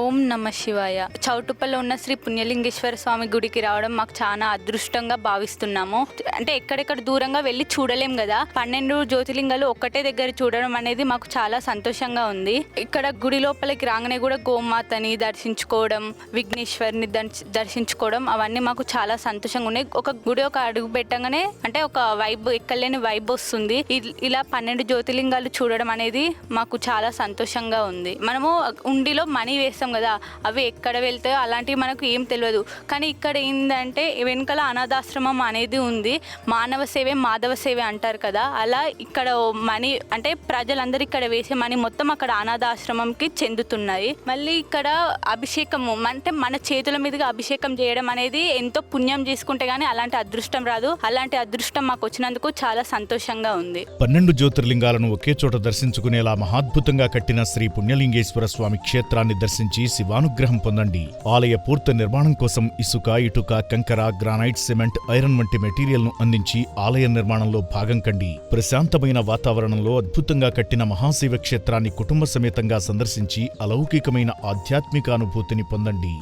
ఓం నమ శివాయ. చౌటుప్పల్లో ఉన్న శ్రీ పుణ్యలింగేశ్వర స్వామి గుడికి రావడం మాకు చాలా అదృష్టంగా భావిస్తున్నాము. అంటే ఎక్కడెక్కడ దూరంగా వెళ్ళి చూడలేం కదా, 12 జ్యోతిలింగాలు ఒక్కటే దగ్గర చూడడం అనేది మాకు చాలా సంతోషంగా ఉంది. ఇక్కడ గుడి లోపలికి రాగానే కూడా గోమాతని దర్శించుకోవడం, విఘ్నేశ్వరిని దర్శించుకోవడం అవన్నీ మాకు చాలా సంతోషంగా ఉన్నాయి. ఒక గుడి ఒక అడుగు పెట్టగానే అంటే ఒక వైబ్, ఎక్కలేని వైబ్ వస్తుంది. ఇలా 12 జ్యోతిలింగాలు చూడడం అనేది మాకు చాలా సంతోషంగా ఉంది. మనము ఉండిలో మనీ వేస్తాం కదా, అవి ఎక్కడ వెళ్తాయో అలాంటివి మనకు ఏం తెలియదు. కానీ ఇక్కడ ఏంటంటే వెనకాల అనాథాశ్రమం అనేది ఉంది. మానవ సేవే మాధవ సేవే అంటారు కదా, అలా ఇక్కడ మనీ అంటే ప్రజలందరూ ఇక్కడ వేసే మనీ మొత్తం అక్కడ అనాథాశ్రమంకి చెందుతున్నాయి. మళ్ళీ ఇక్కడ అభిషేకము అంటే మన చేతుల మీదుగా అభిషేకం చేయడం అనేది ఎంతో పుణ్యం చేసుకుంటే గానీ అలాంటి అదృష్టం రాదు. అలాంటి అదృష్టం మాకు వచ్చినందుకు చాలా సంతోషంగా ఉంది. 12 జ్యోతిర్లింగాలను ఒకే చోట దర్శించుకునేలా మహాద్భుతంగా కట్టిన శ్రీ పుణ్యలింగేశ్వర స్వామి క్షేత్రాన్ని దర్శించి శివానుగ్రహం పొందండి. ఆలయ పూర్తి నిర్మాణం కోసం ఇసుక, ఇటుక, కంకర, గ్రానైట్, సిమెంట్, ఐరన్ వంటి మెటీరియల్ ను అందించి ఆలయ నిర్మాణంలో భాగం కండి. ప్రశాంతమైన వాతావరణంలో అద్భుతంగా కట్టిన మహాశివ క్షేత్రాన్ని కుటుంబ సమేతంగా సందర్శించి అలౌకికమైన ఆధ్యాత్మిక అనుభూతిని పొందండి.